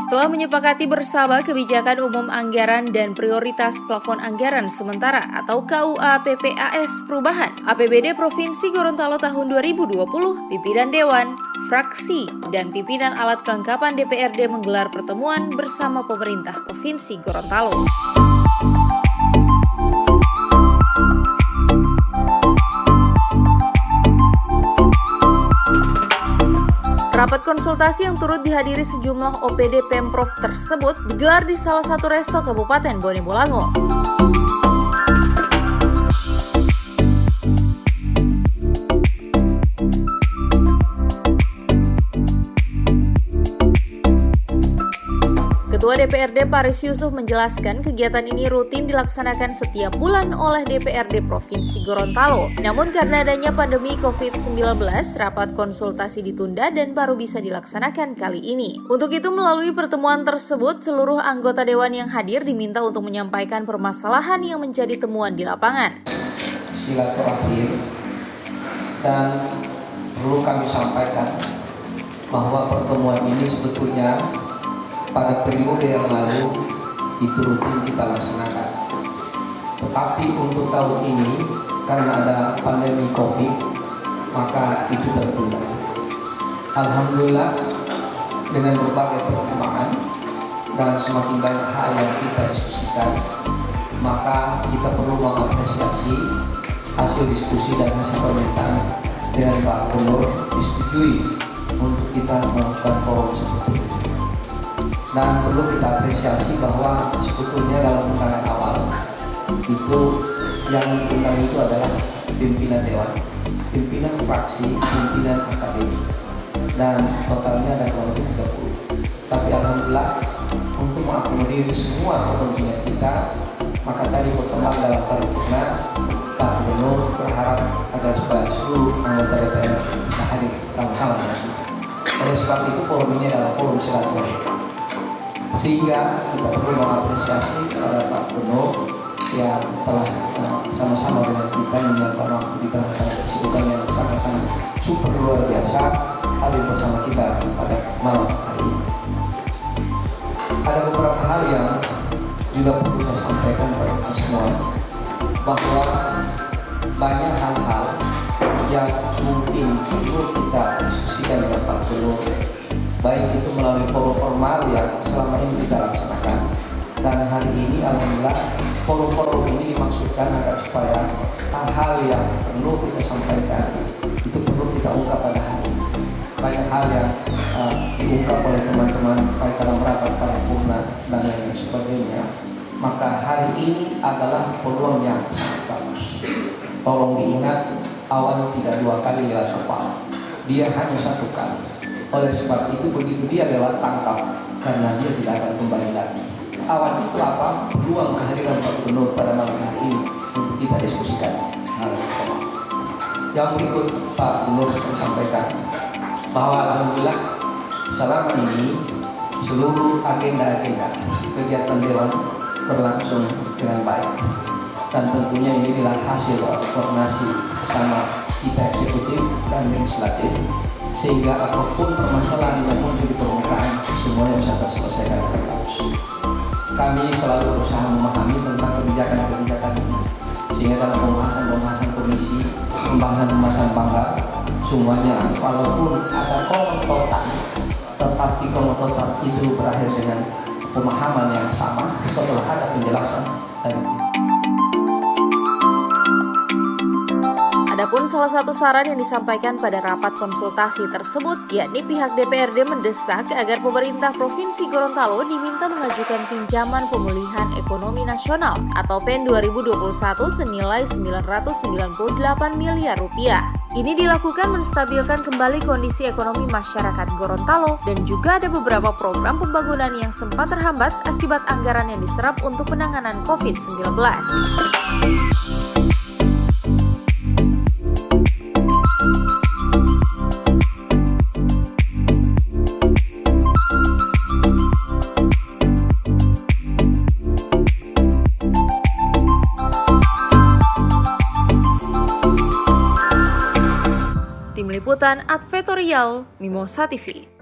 Setelah menyepakati bersama kebijakan umum anggaran dan prioritas plafon anggaran sementara atau KUA PPAS perubahan APBD Provinsi Gorontalo tahun 2020, pimpinan Dewan, fraksi, dan pimpinan alat kelengkapan DPRD menggelar pertemuan bersama pemerintah Provinsi Gorontalo. Rapat konsultasi yang turut dihadiri sejumlah OPD Pemprov tersebut digelar di salah satu resto Kabupaten Bone Bolango. Ketua DPRD Paris Yusuf menjelaskan kegiatan ini rutin dilaksanakan setiap bulan oleh DPRD Provinsi Gorontalo. Namun karena adanya pandemi COVID-19, rapat konsultasi ditunda dan baru bisa dilaksanakan kali ini. Untuk itu melalui pertemuan tersebut, seluruh anggota Dewan yang hadir diminta untuk menyampaikan permasalahan yang menjadi temuan di lapangan. Silaturahim, dan perlu kami sampaikan bahwa pertemuan ini sebetulnya pada periode yang lalu itu rutin kita laksanakan. Tetapi untuk tahun ini karena ada pandemi COVID, maka itu tertunda. Alhamdulillah dengan berbagai perkembangan dan semakin banyak hal yang kita diskusikan, maka kita perlu mengapresiasi hasil diskusi dan hasil permintaan dengan Pak Gubernur disetujui untuk kita melakukan forum seperti ini. Dan perlu kita apresiasi bahwa sebetulnya dalam undangan awal itu yang diundang itu adalah pimpinan Dewan, pimpinan fraksi, pimpinan akademi, dan totalnya ada kurang lebih 30. Tapi alhamdulillah untuk mengakomodir semua kepentingan kita, maka tadi berkembang dalam paripurna Pak Gubernur berharap agar supaya seluruh anggota DPR hadir bersama dengan kita. Oleh sebab itu forum ini adalah forum silaturahmi. Sehingga kita perlu mengapresiasi kepada Pak Gubernur yang telah sama-sama dengan kita menyiapkan waktu di tengah-tengah kesibukan yang sangat-sangat super luar biasa hadir bersama kita pada malam hari ini. Ada beberapa hal yang juga perlu saya sampaikan kepada kita semua, bahwa banyak hal-hal yang mungkin perlu kita diskusikan dengan Pak Gubernur, baik itu melalui forum formal yang selama ini kita laksanakan, dan hari ini alhamdulillah forum-forum ini dimaksudkan agar supaya hal-hal yang perlu kita sampaikan itu perlu kita ungkap pada hari ini. Banyak hal yang diungkap oleh teman-teman baik dalam rapat paripurna dan lain sebagainya, maka hari ini adalah peluang yang sangat bagus. Tolong diingat, awan tidak dua kali lewat kepala, dia hanya satu kali. Oleh sebab itu begitu dia lewat tangkap, karena dia tidak akan kembali lagi. Awan itu apa? Peluang kehadiran Pak Gubernur pada malam hari ini untuk kita diskusikan hal tersebut. Yang berikut Pak Gubernur sampaikan bahwa alhamdulillah selama ini seluruh agenda-agenda kegiatan Dewan berlangsung dengan baik, dan tentunya ini adalah hasil koordinasi sesama kita eksekutif dan legislatif, sehingga apapun permasalahan yang muncul di permukaan semuanya bisa terselesaikan dengan bagus. Kami selalu berusaha memahami tentang kebijakan-kebijakan ini, sehingga dalam pembahasan komisi, pembahasan banggar, semuanya walaupun ada komentotan, tetapi komentotan itu berakhir dengan pemahaman yang sama setelah ada penjelasan dan Adapun salah satu saran yang disampaikan pada rapat konsultasi tersebut, yakni pihak DPRD mendesak agar pemerintah Provinsi Gorontalo diminta mengajukan pinjaman pemulihan ekonomi nasional atau PEN 2021 senilai 998 miliar rupiah. Ini dilakukan menstabilkan kembali kondisi ekonomi masyarakat Gorontalo, dan juga ada beberapa program pembangunan yang sempat terhambat akibat anggaran yang diserap untuk penanganan COVID-19. Tim Liputan Advertorial Mimosa TV.